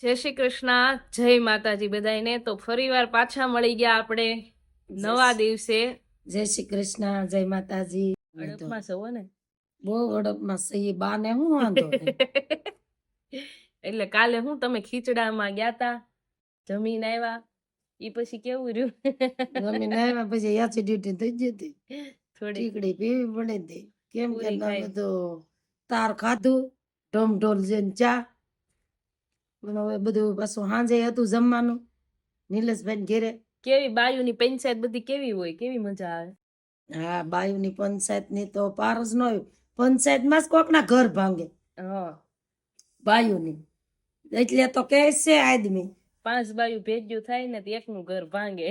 જય શ્રી કૃષ્ણ, જય માતાજી બધાને. તો ફરીવાર પાછા મળી ગયા આપણે નવા દિવસે. જય શ્રી કૃષ્ણ, જય માતાજી. અડપમાં સૌ ને બહુ અડપમાં સહી બાને હું વાંધો એટલે કાલે હું તમે ખીચડામાં ગયા તા, જમીન આવ્યા, ઈ પછી કેવું રહ્યું? જમીન આવ્યા પછી એસિડિટી થઈ ગઈ હતી, થોડી ટીકડી પીવી પડે હતી. કેમ કે પૂરી ખાઈ. બધું તાર ખાધું, ઢોલ જઈને ચા. હવે બધું પાછું સાંજે હતું જમવાનું નિલેશભાઈ ઘેરે. કેવી બાયુની પંચાયત બધી કેવી હોય, કેવી મજા આવે? હા, બાયુની પંચાયત ની તો પાર જ ન હોય. પંચાયતમાં જ કોકના ઘર ભાંગે બાયુની, એટલે તો કે છે આદમી 5 બાયુ ભેગ્યું થાય ને તો એકનું ઘર ભાંગે.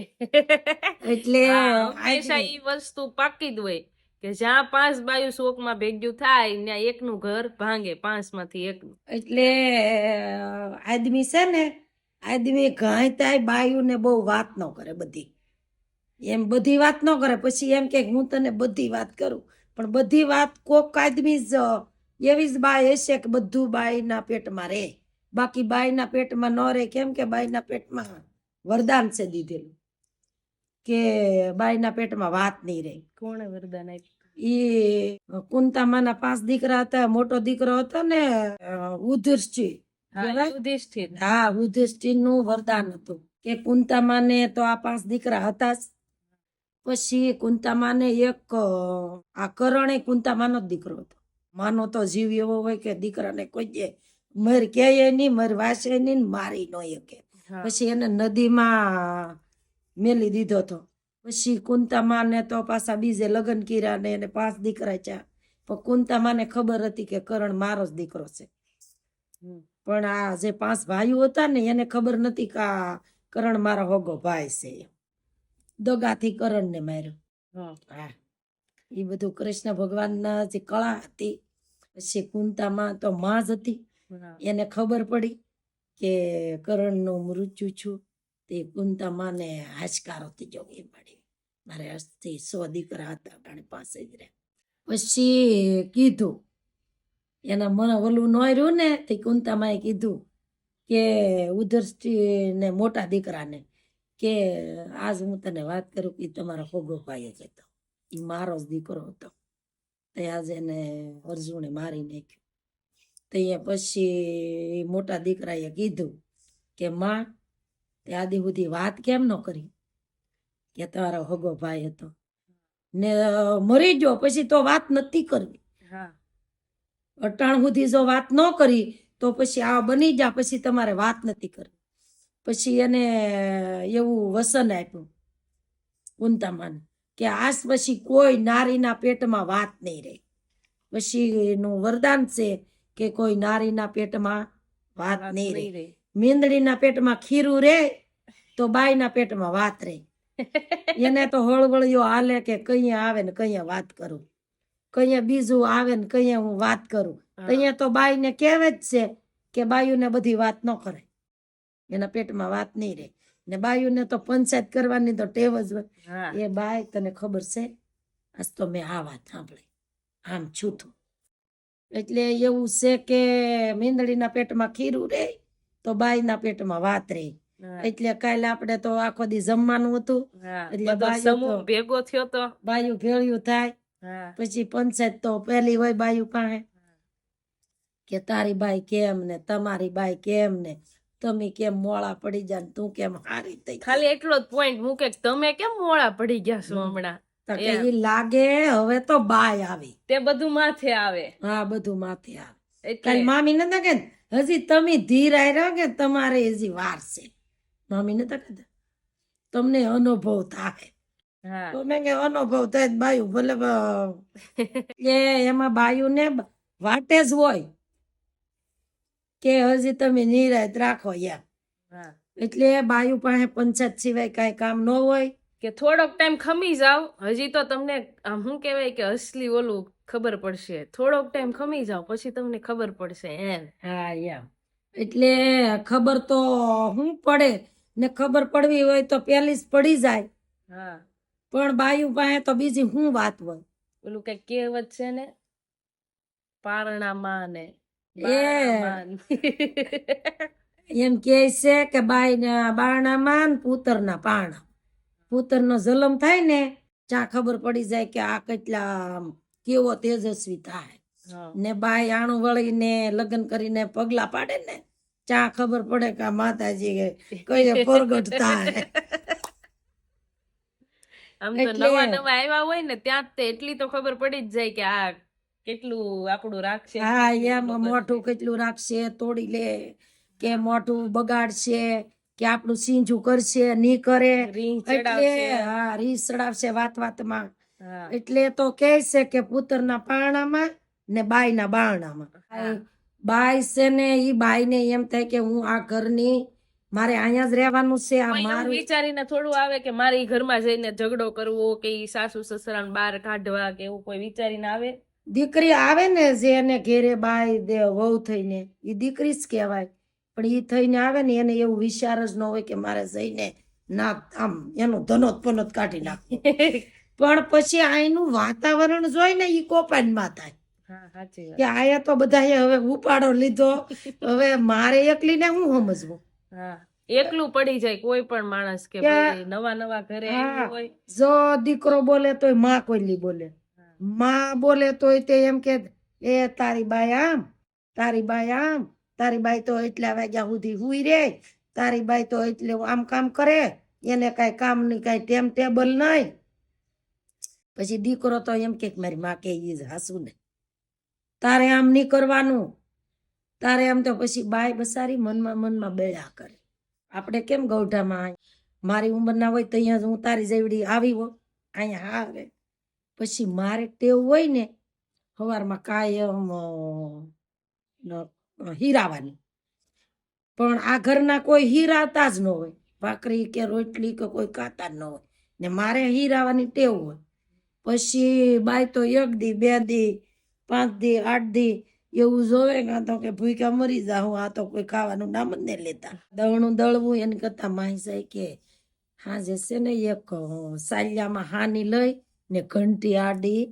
એટલે હંમેશા ઈ વસ્તુ પાકી જ હોય કે જ્યાં 5 બાયુ શોકમાં ભેગ્યું થાય ત્યાં એકનું ઘર ભાંગે, 5 માંથી એકનું. એટલે આદમી છે ને, આદમી ઘાય થાય બાયુ ને બહુ વાત ન કરે બધી. એમ બધી વાત ન કરે, પછી એમ કે હું તને બધી વાત કરું, પણ બધી વાત કોક આદમી જ એવી જ બાય હશે કે બધું બાયના પેટમાં રહે. બાકી બાયના પેટમાં ન રહે. કેમ કે બાયના પેટમાં વરદાન છે દીધેલું કે બાયના પેટમાં વાત નહીં રહે. કોણે વરદાન આપ્યું? ઈ કુંતામાના 5 દીકરા હતા. મોટો દીકરો હતો ને યુધિષ્ઠિર. હા, યુધિષ્ઠિર નું વરદાન હતું કે કુંતામાને તો આ 5 દીકરા હતા જ. પછી કુંતામાને એક આ કરણે કુંતામાનો જ દીકરો હતો. માનો તો જીવ એવો હોય કે દીકરાને કોઈ મર કે નહીં, મર વાસે નહીં, મારી ન શકે. પછી એને નદીમાં મેલી દીધો હતો. પછી કુંતામાને તો પાછા બીજે લગ્ન કર્યા ને એને 5 દીકરા થયા. પણ કુંતામાને ખબર હતી કે કરણ મારો જ દીકરો છે. પણ આ જે 5 ભાઈઓ હતા ને એને ખબર નથી કે આ કરણ મારો હોગો ભાઈ છે. દગાથી કરણ ને માર્યો. હા, એ બધું કૃષ્ણ ભગવાનના જે કળા હતી. પછી કુંતામાં તો માં જ હતી. એને ખબર પડી કે કરણનું મૃત્યુ છું. તે કુંતામાને હાશકારો થઈ ગયો એ પડી. મારે આજથી 100 દીકરા હતા તાણે પાસે જ રહે. પછી કીધું એના મને ઓલું ન રહ્યું ને, તે કુંતામાએ કીધું કે યુધિષ્ઠિરને મોટા દીકરાને કે આજ હું તને વાત કરું કે તમારો હોગો ભાઈ જ હતો, એ મારો જ દીકરો હતો. તે આજે એને અર્જુને મારી નાખ્યો. તે પછી મોટા દીકરાએ કીધું કે માં, તે આદિ સુધી વાત કેમ ન કરી કે તમારો હોગો ભાઈ હતો ને મરી ગયો પછી તો વાત નથી કરવી. અટાણ સુધી જો વાત ન કરી તો પછી આ બની જા, પછી તમારે વાત નથી કરવી. પછી એને એવું વસન આપ્યું કુંતામાને કે આજ પછી કોઈ નારીના પેટમાં વાત નહીં રહે. પછી એનું વરદાન છે કે કોઈ નારીના પેટમાં વાત નહીં રહે. મીંદડીના પેટમાં ખીરું રહે તો બાઈના પેટમાં વાત રહે. એને તો હળવળિયો હાલે કે કઈ આવે ને કઈ વાત કરું, કઈ બીજું આવે ને કઈ હું વાત કરું. અહીંયા તો બાઈને કહેવે જ છે કે બાયુને બધી વાત ન કરે, એના પેટમાં વાત નહીં રહે. ને બાયુને તો પંચાયત કરવાની તો ટેવ જ હોય. એ બાય તને ખબર છે, આજ તો મેં આ વાત સાંભળી, આમ છૂતું. એટલે એવું છે કે મીંદડીના પેટમાં ખીરું રહે તો બાઈના પેટમાં વાત રહે. એટલે કાલે આપણે તો આખો દી જમવાનું હતું, એટલે ભેગો થયો તો બાયું ભેળ્યું થાય. પછી પંચાયત તો પહેલી હોય બાયું પાસે કે તારી બાઈ કેમ ને તમારી બાઈ કેમ ને તમે કેમ મોળા પડી જાય ને તું કેમ હારી થઈ. ખાલી એટલો જ પોઈન્ટ મૂકે તમે કેમ મોળા પડી ગયા છો હમણાં. એ લાગે હવે તો બાય આવી, તે બધું માથે આવે. હા, બધું માથે આવે. કાલે મામી નતા કે હજી તમે ધીર આવ્યા કે તમારે હજી વાર છે. મામી નતા કહેતા તમને અનુભવ થાય. તો મેં કે અનુભવ થાય બાયું ભલે એમાં બાયું ને વાટે જ હોય કે હજી તમે નિરાત રાખો એમ. એટલે બાયું પાસે પંચાયત સિવાય કઈ કામ ન હોય કે થોડોક ટાઈમ ખમી જાવ, હજી તો તમને શું કહેવાય કે અસલી ઓલું ખબર પડશે. થોડોક ટાઈમ ખમી જાવ પછી તમને ખબર પડશે એમ. હા, એમ. એટલે ખબર તો હું પડે ને ખબર પડવી હોય તો પેલી જ પડી જાય. પણ બાયું પાસે તો બીજી શું વાત હોય. ઓલું કઈ કહેવત છે ને, પારણામાં ને એમ કે છે કે બાઈના બારણામાં ને પૂતરના પારણા. પૂતરનો જન્મ થાય ને ત્યાં ખબર પડી જાય કે આ કેટલા કેવો તેજસ્વી થાય. હા. ને બાઈ આણું વળીને લગ્ન કરીને પગલા પાડે ને ત્યાં ખબર પડે કે આ માતાજી કઈ પ્રગટ થાય. આમ તો એટલે- નવા નવા આવ્યા હોય ને ત્યાં જ તે એટલી તો ખબર પડી જ જાય કે આ કેટલું આપણું રાખશે, હા કેટલું એમ ઓલું મોઢું કરશે. કેટલું રાખશે, તોડી લે કે મોઢું બગાડશે કે આપણું સીંજું કરશે નહીં કરે. રીંગ એટલે ચડાવશે. હા રીસ ચડાવશે વાતમાં. હા. એટલે તો કહે છે કે પુત્રના પારણામાં ને બાઈના બારણામાં. હા. બાઈ છે ને ઈ બાઈને એમ થાય કે હું આ ઘરની મારે અહીંયા જ રહેવાનું છે, આ કોઈ એવું મારું. વિચારીને થોડું આવે કે મારી ઘરમાં જઈને ઝઘડો કરવો કે ઈ સાસુ સસરાને બહાર કાઢવા કે એવું કોઈ વિચારીને આવે? દીકરી આવે ને જે એને ઘેરે બાઈ દે વહુ થઈને ઈ દીકરી જ કહેવાય. પણ ઈ થઈને આવે ને એને એવું વિચાર જ ન હોય કે મારે જઈને ના આમ એનો ધનોત પનોત કાઢી નાખવો. પણ પછી અહીંનું વાતાવરણ જોઈ ને ઈ કોપાનમાં થાય હા, સાચી વાત. કે આયા તો બધાએ હવે ઉપાડો લીધો, હવે મારે એકલીને હું સમજવું. હા, એકલું પડી જાય કોઈ પણ માણસ કે કે- ભાઈ નવા નવા ઘરે હા. આવ્યું હોય. જો દીકરો બોલે તોય માં કોઈલી બોલે, માં બોલે તોય તે એમ કે એ તારી બાઈ આમ, તારી બાઈ આમ, તારી બાઈ તો એટલા વાગ્યા સુધી હુઈ રે, તારી બાઈ તો એટલે આમ કામ કરે, એને કઈ કામ ની કઈ ટેમ ટેબલ નહીં. પછી દીકરો તો એમ કે મારી માં કે ઈ જ હાસુ ને, તારે આમ નહીં કરવાનું, તારે આમ. તો પછી બાઈ બસારી મનમાં બેળા કરે. આપણે કેમ ગૌઢામાં મારી ઉંમરના હોય તો અહીંયા હું તારી જેવડી આવી હો અહીંયા આવે. પછી મારે ટેવ હોય ને સવારમાં કાયમ હીરાવાની. પણ આ ઘરના કોઈ હીરાતા જ ન હોય, ભાખરી કે રોટલી કે કોઈ ખાતા જ ન હોય ને મારે હીરાવાની ટેવ હોય. પછી બાઈ તો 1 દી 2 દી 5 દી 8 દી એવું જોવે કે તો કે ભૂખ્યા મરી જાઉં, આ તો કોઈ ખાવાનું નામ જ નહીં લેતા. દળનું દળવું એની કરતા માહી જાય કે હાજે છે ને એક સાલિયામાં હાની લઈ ને ઘંટી આડી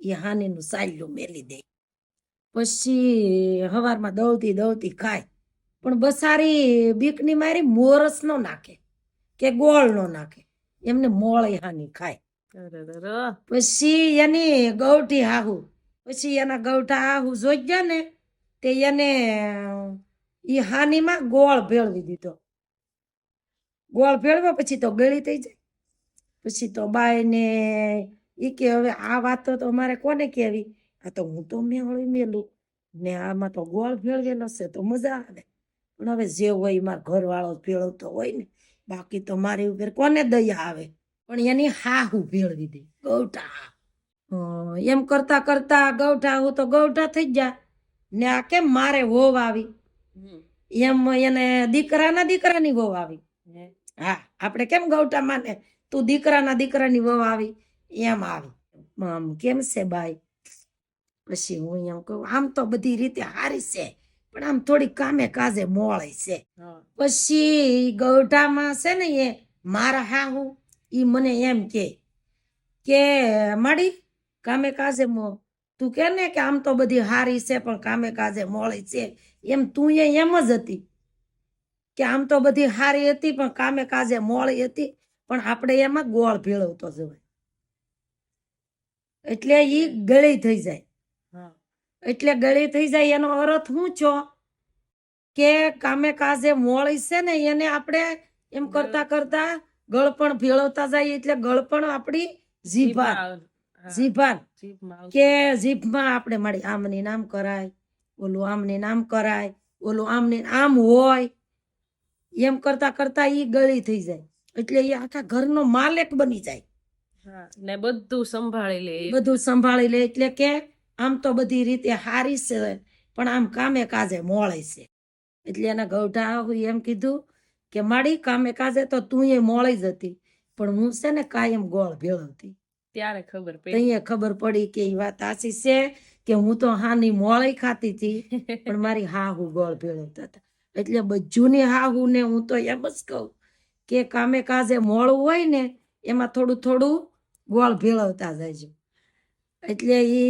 એ હાનીનું સાલ્યું મેલી દે. પછી હવારમાં દળતી ખાય. પણ બસારી બીકની મારી મોરસ નો નાખે કે ગોળ નો નાખે, એમને મોળી હાની ખાય. પછી એની ગૌઠી હાહુ, પછી એના ગૌઠા હાહુ જોઈ ગયા ને તે એને ઈ હાનીમાં ગોળ ભેળવી દીધો. ગોળ ભેળવ્યો પછી તો ગળી થઈ જાય. પછી તો બાઈ ને ઈ કે હવે આ વાત તો અમારે કોને કેવી, આ તો હું તો મેલું ને આમાં તો ગોળ ભેળવેલો છે તો મજા આવે. પણ હવે જે હોય મારા ઘરવાળો ભેળવતો હોય ને, બાકી તો મારી ઉપર કોને દયા આવે. પણ એની હાહુ ભેળવી દે ગૌઠા. એમ કરતા કરતા ગૌઠા હું તો ગૌઠા થઈ ગયા ને આ કેમ મારે વહુ આવી એમ એને દીકરાની વહુ આવી. હા, આપણે કેમ ગૌઠા માને તું દીકરાની વહુ આવી એમ આવી. આમ કેમ છે બાઈ. પછી હું એમ કહું આમ તો બધી રીતે હારી છે પણ આમ થોડી કામે કાજે મોળે છે. પછી ગૌઠામાં છે ને એ મારા હાહુ ઈ મને એમ કે માડી કામે કાજે તું કે ને કે આમ તો બધી હારી છે પણ કામે કાજે મોળી છે, એમ તું એમ જ હતી કે આમ તો બધી હારી હતી પણ કામે કાજે મોળી હતી, પણ આપણે એમાં ગોળ ભેળવતો જવાય એટલે ઈ ગળી થઈ જાય. એટલે ગળી થઈ જાય એનો અર્થ શું છો કે કામે કાજે મોળી છે ને એને આપણે એમ કરતા કરતા ગળપણ ભેળવતા જાય એટલે ગળપણ આપણી જીભાન કે જીભમાં આપણે મળી આમની નામ કરાય, ઓલું આમની નામ કરાય, ઓલું આમની આમ હોય, એમ કરતા કરતા ઈ ગળી થઈ જાય એટલે એ આખા ઘરનો માલિક બની જાય ને બધું સંભાળી લે. એટલે કે આમ તો બધી રીતે હારી છે પણ આમ કામે કાજે મોળે છે. એટલે એના ગૌઠા એમ કીધું કે માડી કામે કાજે તો તું એ મોળી જ હતી પણ હું છે ને કાયમ ગોળ ભેળવતી. ત્યારે ખબર પડી કે એ વાત સાચી છે કે હું તો હાની મોળી ખાતી હતી પણ મારી હાહુ ગોળ ભેળવતા હતા. એટલે બજુની હાહુ ને હું તો એમ જ કહું કે કામે કાજે મોળું હોય ને એમાં થોડું થોડું ગોળ ભેળવતા જાય. એટલે એ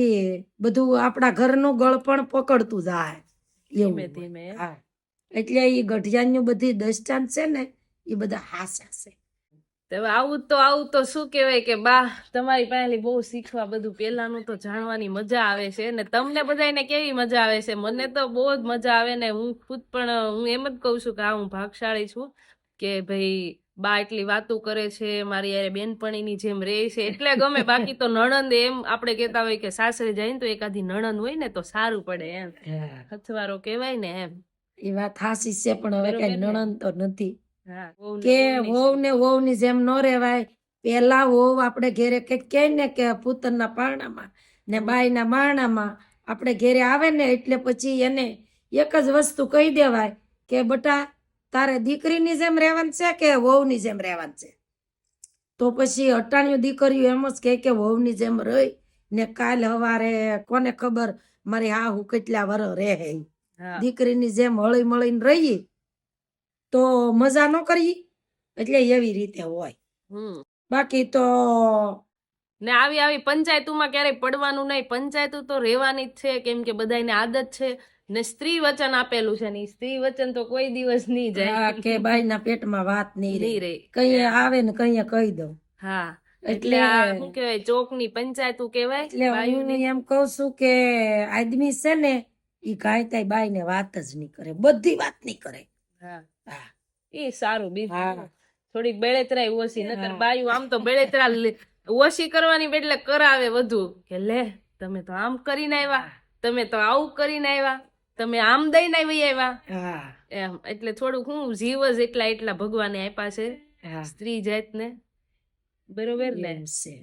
બધું આપણા ઘરનું ગળપણ પકડતું જાય ધીમે ધીમે. હા, એટલે ઈ ગઢિયાની બધી દસ્તાન છે ને એ બધા હાસા છે. હવે આવું તો શું કહેવાય કે બા તમારી પાસેથી બહુ શીખવા બધું પેલાનું તો જાણવાની મજા આવે છે ને તમને બધાને કેવી મજા આવે છે. મને તો બહુ જ મજા આવે ને હું ખુદ પણ હું એમ જ કહું છું કે હું ભાગશાળી છું કે ભાઈ બા એટલી વાતો કરે છે, મારી યારે બેનપણીની જેમ રહે છે એટલે ગમે. બાકી તો નણંદ એમ આપણે કહેતા હોય કે સાસરે જાય ને તો એકાદી નણંદ હોય ને તો સારું પડે એમ, હથવારો કહેવાય ને એમ. એ વાત હાસી છે પણ હવે કઈ બરોબર ને? નણંદ તો નથી હા, વહુ ને કે વહુની વહુ ને વહુ ની જેમ ન રેવાય. પેલા વહુ આપણે ઘેરે કઈક કહે ને કે પૂતરના પારણામાં ને બાઈના મારણામાં આપણે ઘેરે આવે ને એટલે પછી એને એક જ વસ્તુ કહી દેવાય કે બટા તારે દીકરીની જેમ રહેવાનું છે કે વહુની જેમ રહેવાનું છે. તો પછી અટાણિયું દીકરીઓ એમ જ કહે કે વહુની જેમ રહી ને કાલ હવારે કોને ખબર મારી હાહુ કેટલા વરસ રહે. હા. દીકરીની જેમ હળી મળીને રહી તો મજા ન કરી. એટલે એવી રીતે હોય. બાકી તો ને આવી પંચાયતુમાં ક્યારેય પડવાનું નહીં. પંચાયતુ તો રહેવાની જ છે કેમ કે બધાને આદત છે ને સ્ત્રી વચન આપેલું છે ને સ્ત્રી વચન તો કોઈ દિવસ નહીં જાય. હા, કે બાઈના પેટમાં વાત નહીં નહીં રહે. રહે. કઈ આવે ને કઈ કહી દઉં. હા, એટલે એટલે આ શું કહેવાય ચોકની પંચાયતુ કહેવાય. એટલે હું એમ કઉ છું કે આદમી છે ને ઈ કાંઈ તાઈ બાઈને વાત જ નહીં કરે, બધી વાત નહીં કરે. હા, હા, એ સારું. બીજું હા. થોડીક બેળેતરાય ઓછી, નકર બાયું આમ તો બેળેતરા ઓછી કરવાની બદલે કરાવે વધુ કે લે તમે તો આમ કરીને આવ્યા, તમે તો આવું કરીને આવ્યા, તમે આમ દઈને આવી આવ્યા હા, એમ. એટલે થોડુંક હું જીવ જ એટલા ભગવાને આપ્યા છે હા. સ્ત્રી જાતને. બરોબર ને? એમ છે.